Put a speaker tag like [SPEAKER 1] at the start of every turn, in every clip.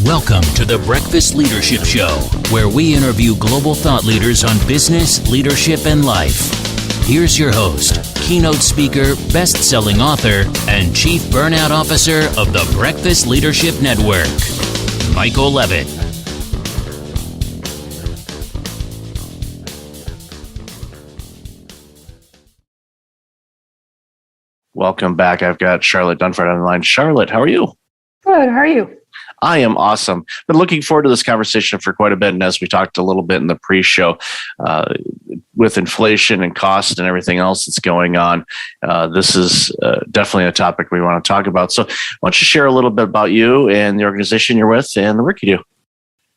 [SPEAKER 1] Welcome to the Breakfast Leadership Show, where we interview global thought leaders on business, leadership, and life. Here's your host, keynote speaker, best-selling author, and chief burnout officer of the Breakfast Leadership Network, Michael Levitt.
[SPEAKER 2] Welcome back. I've got Charlotte Dunford on the line. Charlotte, how are you?
[SPEAKER 3] Good. How are you?
[SPEAKER 2] I am awesome. Been looking forward to this conversation for quite a bit. And as we talked a little bit in the pre-show, with inflation and cost and everything else that's going on, this is definitely a topic we want to talk about. So why don't you share a little bit about you and the organization you're with and the work you do?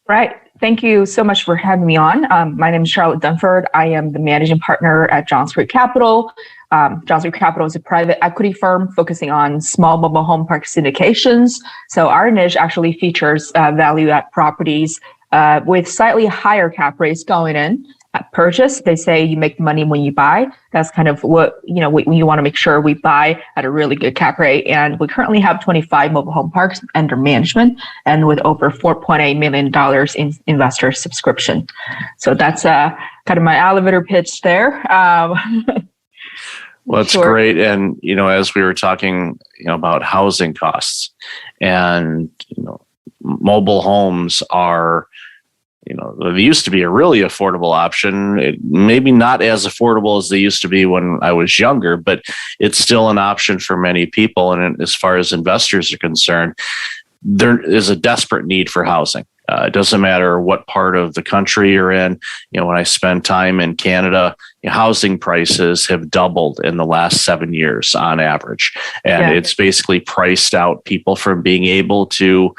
[SPEAKER 3] Right. Thank you so much for having me on. My name is Charlotte Dunford. I am the managing partner at Johns Creek Capital. Johns Creek Capital is a private equity firm focusing on small mobile home park syndications. So our niche actually features value-add properties with slightly higher cap rates going in at purchase. They say you make money when you buy. That's kind of what, we want to make sure we buy at a really good cap rate. And we currently have 25 mobile home parks under management and with over $4.8 million in investor subscription. So that's kind of my elevator pitch there.
[SPEAKER 2] Well, that's great. And, as we were talking, about housing costs and, mobile homes are, they used to be a really affordable option. Maybe not as affordable as they used to be when I was younger, but it's still an option for many people. And as far as investors are concerned, there is a desperate need for housing. It doesn't matter what part of the country you're in. When I spend time in Canada, housing prices have doubled in the last 7 years on average. And It's basically priced out people from being able to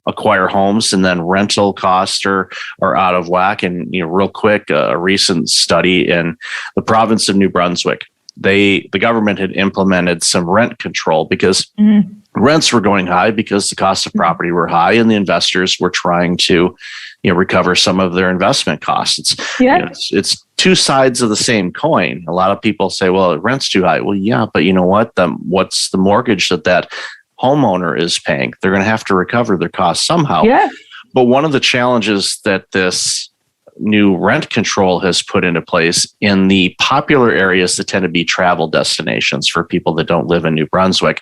[SPEAKER 2] acquire homes, and then rental costs are out of whack. And real quick, a recent study in the province of New Brunswick, the government had implemented some rent control because rents were going high because the cost of property were high, and the investors were trying to recover some of their investment costs. It's two sides of the same coin. A lot of people say, well, rent's too high. Well, yeah, but you know what? What's the mortgage that homeowner is paying? They're going to have to recover their costs somehow. Yeah. But one of the challenges that this new rent control has put into place in the popular areas that tend to be travel destinations for people that don't live in New Brunswick,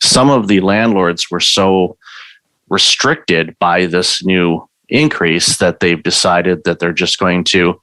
[SPEAKER 2] some of the landlords were so restricted by this new increase that they've decided that they're just going to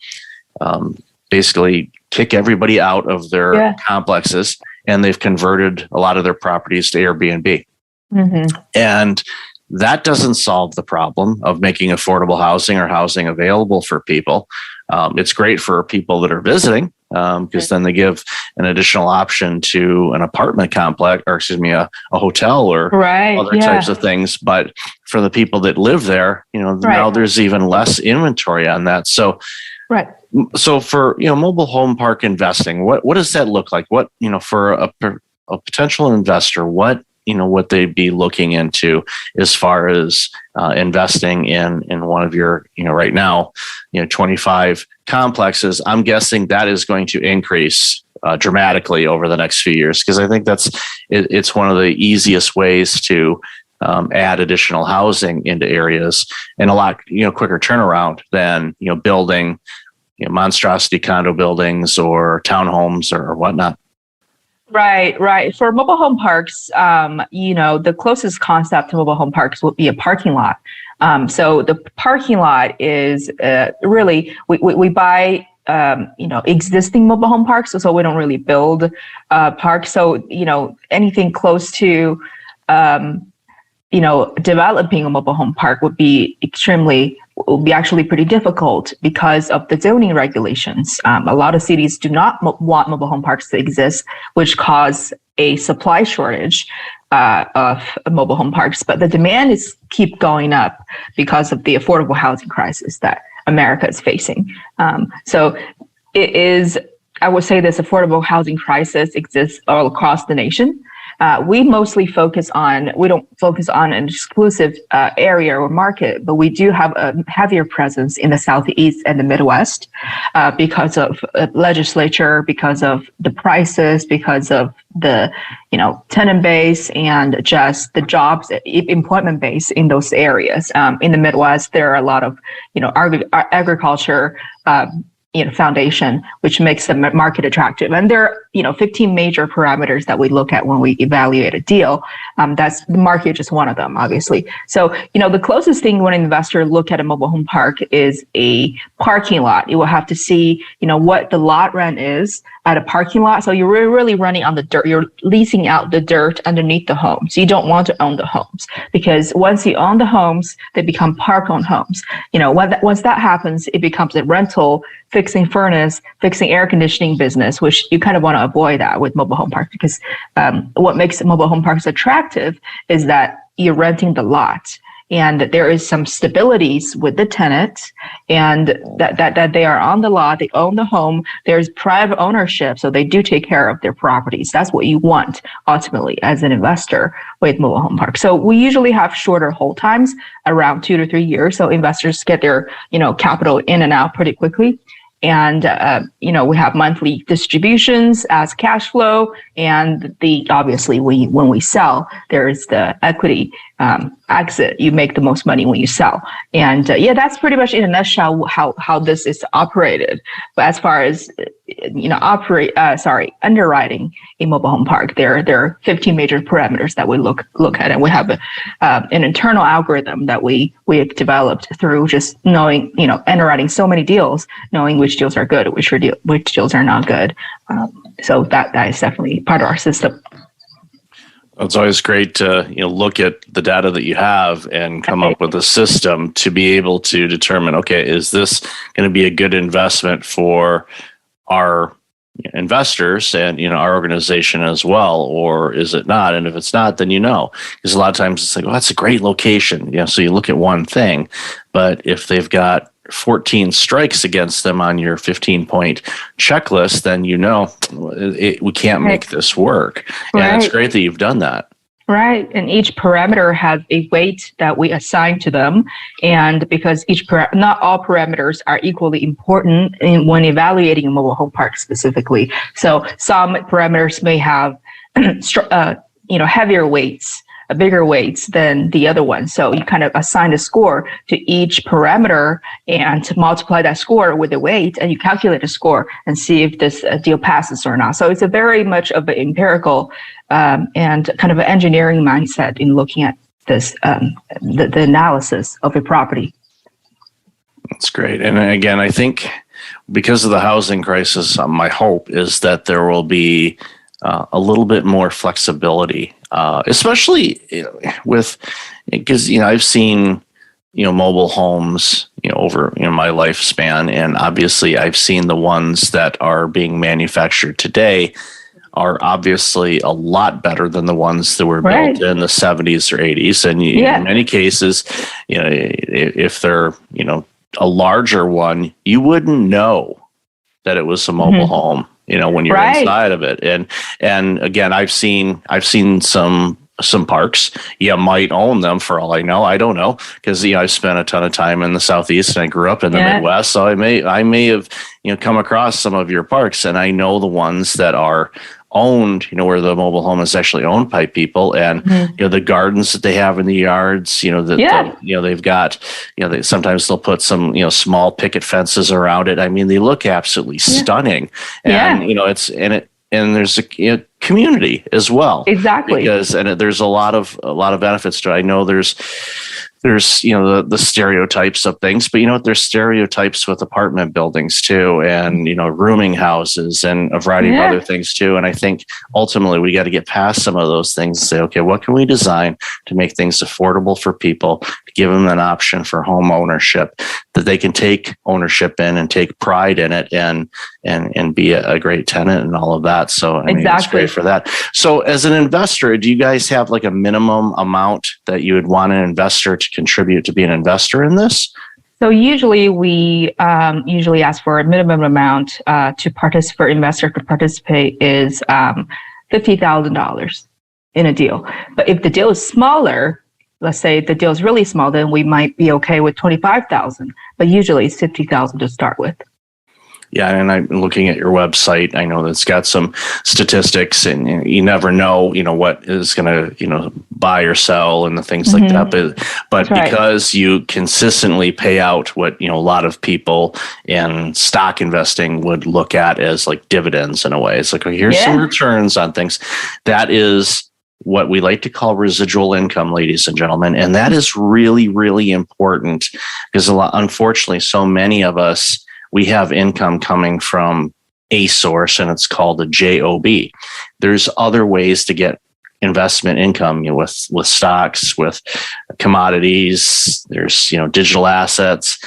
[SPEAKER 2] basically kick everybody out of their complexes. And they've converted a lot of their properties to Airbnb. Mm-hmm. And that doesn't solve the problem of making affordable housing or housing available for people. It's great for people that are visiting because then they give an additional option to an apartment complex, or a hotel or other types of things. But for the people that live there, now there's even less inventory on that. So, So for mobile home park investing, what does that look like? What for a potential investor, what they'd be looking into as far as investing in one of your right now 25 complexes. I'm guessing that is going to increase dramatically over the next few years, because I think it's one of the easiest ways to add additional housing into areas, and a lot quicker turnaround than building monstrosity condo buildings or townhomes or whatnot.
[SPEAKER 3] Right. For mobile home parks, the closest concept to mobile home parks would be a parking lot. So the parking lot is really, we buy, existing mobile home parks. So we don't really build parks. So, anything close to, developing a mobile home park would be actually pretty difficult because of the zoning regulations. A lot of cities do not want mobile home parks to exist, which cause a supply shortage of mobile home parks. But the demand keep going up because of the affordable housing crisis that America is facing. So it is, I would say this affordable housing crisis exists all across the nation. we don't focus on an exclusive area or market, but we do have a heavier presence in the Southeast and the Midwest because of legislature, because of the prices, because of the tenant base and just the jobs, employment base in those areas. In the Midwest, there are a lot of agriculture foundation, which makes the market attractive. And there are 15 major parameters that we look at when we evaluate a deal. That's the market, just one of them, obviously. So the closest thing when an investor look at a mobile home park is a parking lot. You will have to see what the lot rent is at a parking lot. So you're really running on the dirt. You're leasing out the dirt underneath the homes. You don't want to own the homes, because once you own the homes, they become park-owned homes. Once that happens, it becomes a rental, fixing furnace, fixing air conditioning business, which you kind of want to avoid that with mobile home parks, because what makes mobile home parks attractive is that you're renting the lot. And there is some stabilities with the tenant, and that they are on the lot, they own the home, there's private ownership, so they do take care of their properties. That's what you want ultimately as an investor with mobile home parks. So we usually have shorter hold times, around 2 to 3 years, so investors get their capital in and out pretty quickly. And, we have monthly distributions as cash flow. And obviously, when we sell, there's the equity exit. You make the most money when you sell. And that's pretty much in a nutshell how this is operated. But as far as, underwriting a mobile home park, there are 15 major parameters that we look at. And we have an internal algorithm that we have developed through just knowing, underwriting so many deals, knowing which deals are good, which deals are not good. So that is definitely part of our system.
[SPEAKER 2] It's always great to look at the data that you have and come up with a system to be able to determine, okay, is this going to be a good investment for our investors and our organization as well, or is it not? And if it's not, then because a lot of times it's like, oh, that's a great location. So you look at one thing, but if they've got 14 strikes against them on your 15-point checklist, then we can't make this work.
[SPEAKER 3] Right.
[SPEAKER 2] And it's great that you've done that.
[SPEAKER 3] Right. And each parameter has a weight that we assign to them. And because not all parameters are equally important when evaluating a mobile home park specifically. So some parameters may have heavier weights, bigger weights than the other one. So you kind of assign a score to each parameter and multiply that score with the weight, and you calculate a score and see if this deal passes or not. So it's a very much of an empirical and kind of an engineering mindset in looking at this, the analysis of a property.
[SPEAKER 2] That's great. And again, I think because of the housing crisis, my hope is that there will be a little bit more flexibility, especially because I've seen mobile homes over my lifespan, and obviously I've seen the ones that are being manufactured today are obviously a lot better than the ones that were built in the 70s or 80s, and in many cases, if they're a larger one, you wouldn't know that it was a mobile home. When you're inside of it. And again, I've seen some parks. You might own them for all I know. I don't know, because I've spent a ton of time in the Southeast and I grew up in the Midwest. So I may have come across some of your parks, and I know the ones that are owned, where the mobile home is actually owned by people, and the gardens that they have in the yards, they've got, sometimes they'll put some small picket fences around it. I mean, they look absolutely stunning, and and there's a community as well.
[SPEAKER 3] Exactly.
[SPEAKER 2] Because there's a lot of benefits to it. I know there's the stereotypes of things, but there's stereotypes with apartment buildings too, and rooming houses and a variety of other things too. And I think ultimately we got to get past some of those things and say, okay, what can we design to make things affordable for people, to give them an option for home ownership that they can take ownership in and take pride in it, and be a great tenant and all of that. So I mean, it's great for that. So as an investor, do you guys have like a minimum amount that you would want an investor to contribute to be an investor in this?
[SPEAKER 3] So usually we ask for a minimum amount for investor to participate is $50,000. in a deal. But if the deal is smaller, let's say the deal is really small, then we might be okay with 25,000. But usually it's 50,000 to start with.
[SPEAKER 2] Yeah, and I'm looking at your website. I know that it's got some statistics, and you never know, what is going to, buy or sell and the things like that. But because you consistently pay out what, a lot of people in stock investing would look at as like dividends in a way. It's like, here's some returns on things. That is what we like to call residual income, ladies and gentlemen. And that is really, really important because unfortunately, so many of us, we have income coming from a source, and it's called a JOB. There's other ways to get investment income, with stocks, with commodities. There's digital assets,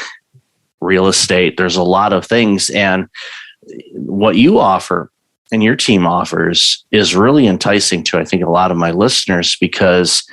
[SPEAKER 2] real estate. There's a lot of things, and what you offer and your team offers is really enticing to, I think, a lot of my listeners, because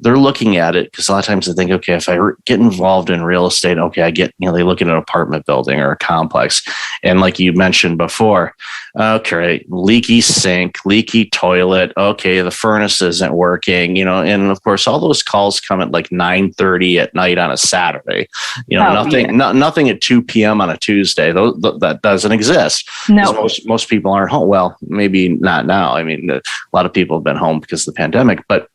[SPEAKER 2] they're looking at it, because a lot of times they think, okay, if I get involved in real estate, okay, I get, they look at an apartment building or a complex. And like you mentioned before, okay, leaky sink, leaky toilet. Okay, the furnace isn't working, and of course, all those calls come at like 9:30 at night on a Saturday, nothing at 2 p.m. on a Tuesday. That doesn't exist.
[SPEAKER 3] No,
[SPEAKER 2] most people aren't home. Well, maybe not now. I mean, a lot of people have been home because of the pandemic, but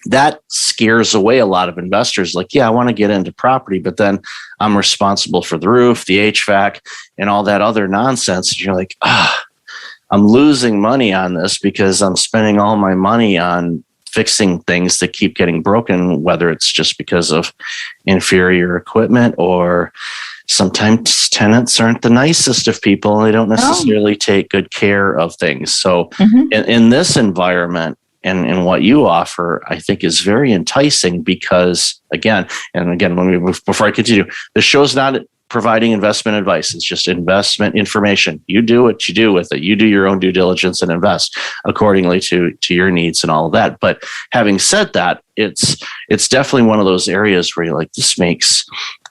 [SPEAKER 2] that scares away a lot of investors. Like, I want to get into property, but then I'm responsible for the roof, the HVAC, and all that other nonsense. And you're like, I'm losing money on this because I'm spending all my money on fixing things that keep getting broken, whether it's just because of inferior equipment or sometimes tenants aren't the nicest of people and they don't necessarily take good care of things. So in this environment, and what you offer, I think, is very enticing because, again, before I continue, the show's not providing investment advice. It's just investment information. You do what you do with it. You do your own due diligence and invest accordingly to your needs and all of that. But having said that, it's definitely one of those areas where you're like, this makes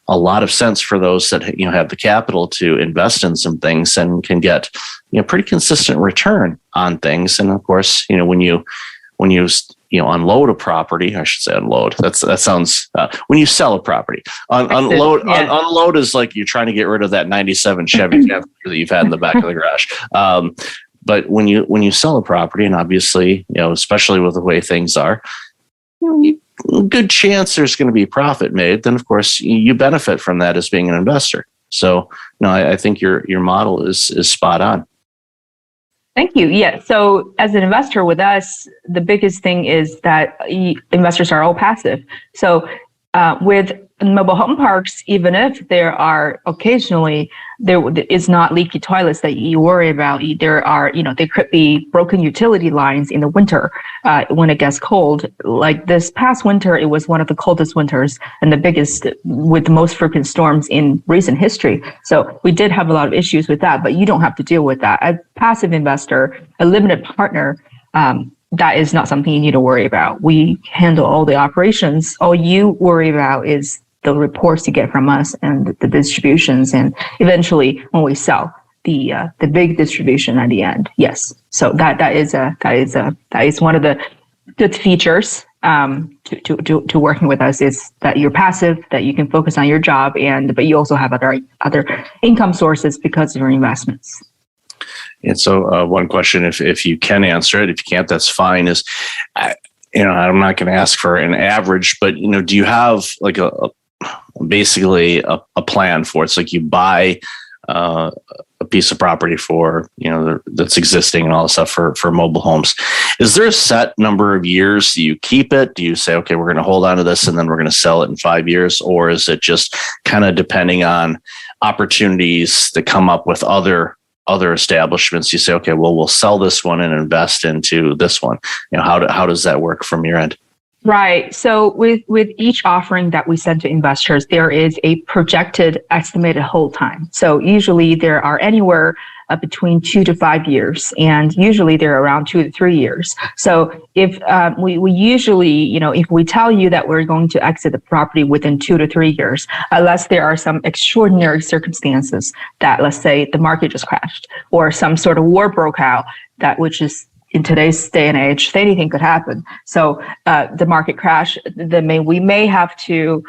[SPEAKER 2] a lot of sense for those that have the capital to invest in some things and can get pretty consistent return on things. And of course, when you unload a property, I should say unload. That sounds when you sell a property. Unload is like you're trying to get rid of that 97 Chevy that you've had in the back of the garage. But when you sell a property, and obviously, especially with the way things are, good chance there's going to be profit made. Then of course you benefit from that as being an investor. So no, I think your model is spot on.
[SPEAKER 3] Thank you. Yeah. So as an investor with us, the biggest thing is that investors are all passive. So with mobile home parks, even if there are occasionally, there is not leaky toilets that you worry about. There are, there could be broken utility lines in the winter when it gets cold. Like this past winter, it was one of the coldest winters and the biggest with the most frequent storms in recent history. So we did have a lot of issues with that, but you don't have to deal with that. A passive investor, a limited partner, that is not something you need to worry about. We handle all the operations. All you worry about is the reports you get from us and the distributions, and eventually when we sell the big distribution at the end. Yes, so that is one of the good features to working with us, is that you're passive, that you can focus on your job, but you also have other income sources because of your investments.
[SPEAKER 2] And so one question, if you can answer it, if you can't, that's fine, is, I'm not going to ask for an average, but, do you have like basically a plan for it? It's like you buy a piece of property for, that's existing and all this stuff for mobile homes. Is there a set number of years? Do you keep it? Do you say, okay, we're going to hold on to this and then we're going to sell it in 5 years? Or is it just kind of depending on opportunities that come up with other establishments? You say, okay, well, we'll sell this one and invest into this one. How does that work from your end?
[SPEAKER 3] Right. So with each offering that we send to investors, there is a projected estimated hold time. So usually there are anywhere between 2 to 5 years, and usually they're around 2 to 3 years. So if we usually, if we tell you that we're going to exit the property within 2 to 3 years, unless there are some extraordinary circumstances that, let's say, the market just crashed or some sort of war broke out, which is in today's day and age, anything could happen. So the market crash, we may have to,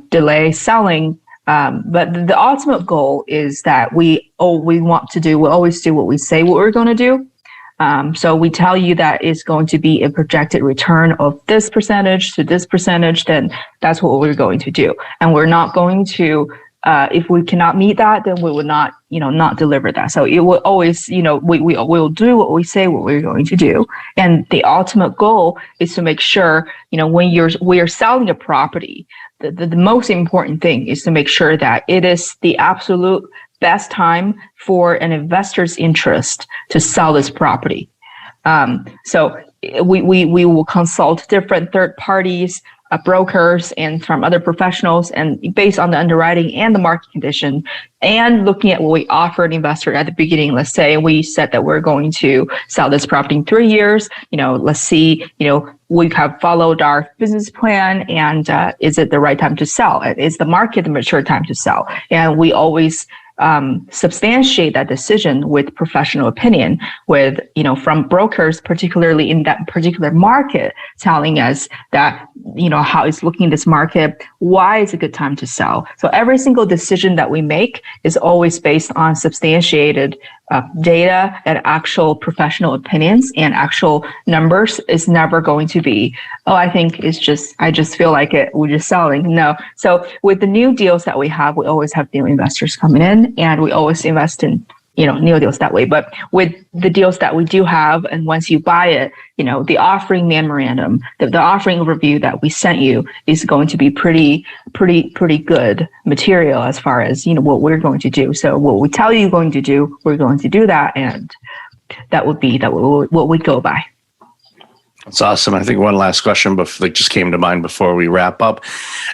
[SPEAKER 3] delay selling. But the ultimate goal is that we always do what we say what we're going to do. So we tell you that it's going to be a projected return of this percentage to this percentage, then that's what we're going to do. And we're not going to, if we cannot meet that, then we will not, not deliver that. So it will always, we'll do what we say what we're going to do. And the ultimate goal is to make sure, when we are selling a property, the most important thing is to make sure that it is the absolute best time for an investor's interest to sell this property. So we will consult different third parties, brokers, and from other professionals, and based on the underwriting and the market condition, and looking at what we offer an investor at the beginning. Let's say we said that we're going to sell this property in 3 years. Let's see, we have followed our business plan, and is it the right time to sell? Is the market the mature time to sell? And we always substantiate that decision with professional opinion, with from brokers, particularly in that particular market, telling us that how it's looking in this market, why it's a good time to sell. So every single decision that we make is always based on substantiated data and actual professional opinions and actual numbers. Is never going to be, I just feel like it, we're just selling. No. So with the new deals that we have, we always have new investors coming in, and we always invest in new deals that way. But with the deals that we do have, and once you buy it, the offering memorandum, the offering review that we sent you is going to be pretty good material as far as, what we're going to do. So what we tell you going to do, we're going to do that. And that would be what we go by.
[SPEAKER 2] That's awesome. I think one last question that just came to mind before we wrap up.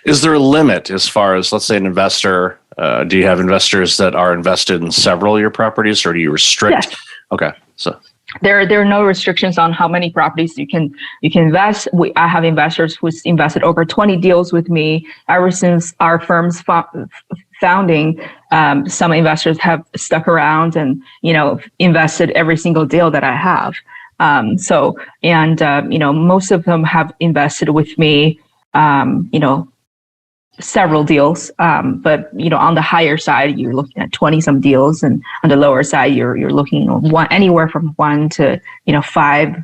[SPEAKER 2] Is there a limit as far as, let's say, an investor? Do you have investors that are invested in several of your properties, or do you restrict?
[SPEAKER 3] Yes.
[SPEAKER 2] Okay. So
[SPEAKER 3] there are no restrictions on how many properties you can invest. I have investors who's invested over 20 deals with me ever since our firm's founding. Some investors have stuck around and, invested every single deal that I have. Most of them have invested with me, several deals. But, on the higher side, you're looking at 20 some deals, and on the lower side, you're looking at anywhere from 1 to, 5,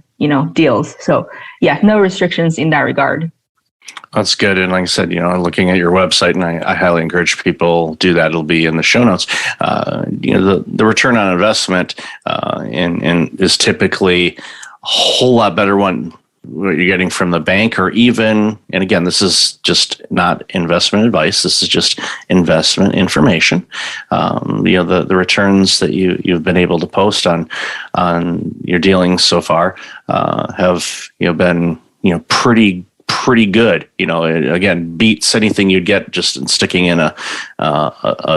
[SPEAKER 3] deals. So yeah, no restrictions in that regard.
[SPEAKER 2] That's good. And like I said, looking at your website, and I highly encourage people do that. It'll be in the show notes. The return on investment is typically a whole lot better what you're getting from the bank, or even, and again, this is just not investment advice. This is just investment information. The returns that you've been able to post on your dealings so far have been pretty good. Again, beats anything you'd get just in sticking in a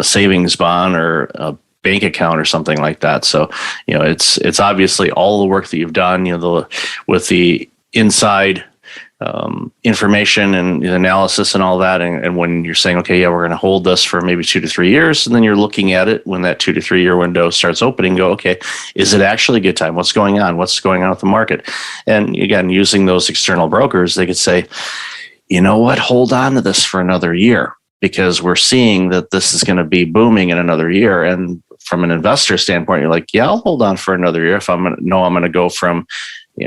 [SPEAKER 2] savings bond or a bank account or something like that. So it's obviously all the work that you've done. With the inside information and the analysis and all that. And when you're saying, okay, yeah, we're going to hold this for maybe 2 to 3 years. And then you're looking at it when that 2 to 3 year window starts opening, go, okay, is it actually a good time? What's going on? What's going on with the market? And again, using those external brokers, they could say, you know what, hold on to this for another year, because we're seeing that this is going to be booming in another year. And from an investor standpoint, you're like, yeah, I'll hold on for another year if I'm going to go from,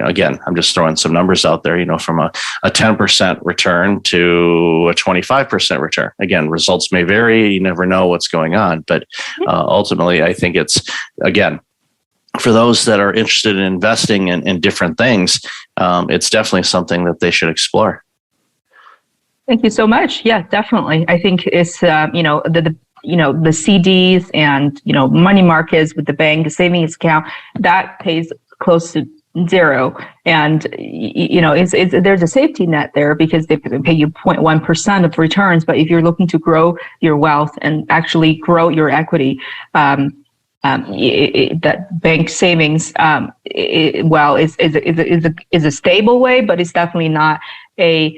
[SPEAKER 2] again, I'm just throwing some numbers out there, from a 10% return to a 25% return. Again, results may vary. You never know what's going on. But ultimately, I think it's, again, for those that are interested in investing in different things, it's definitely something that they should explore.
[SPEAKER 3] Thank you so much. Yeah, definitely. I think it's, the CDs and, money markets with the bank, the savings account, that pays close to zero. And, there's a safety net there because they pay you 0.1% of returns. But if you're looking to grow your wealth and actually grow your equity, that bank savings, is a stable way, but it's definitely not a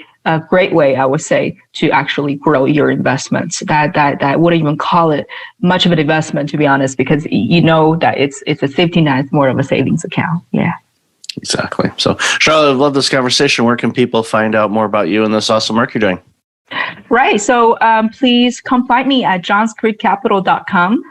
[SPEAKER 3] great way, I would say, to actually grow your investments. That wouldn't even call it much of an investment, to be honest, because that it's a safety net, it's more of a savings account. Yeah.
[SPEAKER 2] Exactly. So, Charlotte, I love this conversation. Where can people find out more about you and this awesome work you're doing?
[SPEAKER 3] Right. So please come find me at johnscreekcapital.com.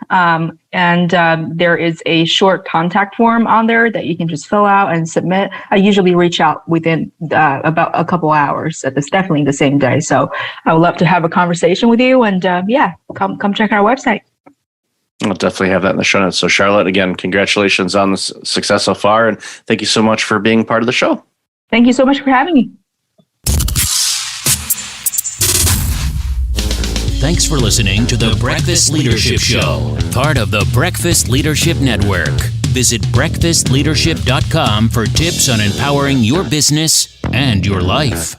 [SPEAKER 3] And there is a short contact form on there that you can just fill out and submit. I usually reach out within about a couple hours. It's definitely the same day. So I would love to have a conversation with you. And come check our website.
[SPEAKER 2] I'll definitely have that in the show notes. So Charlotte, again, congratulations on the success so far. And thank you so much for being part of the show.
[SPEAKER 3] Thank you so much for having me.
[SPEAKER 1] Thanks for listening to the Breakfast Leadership Show, part of the Breakfast Leadership Network. Visit breakfastleadership.com for tips on empowering your business and your life.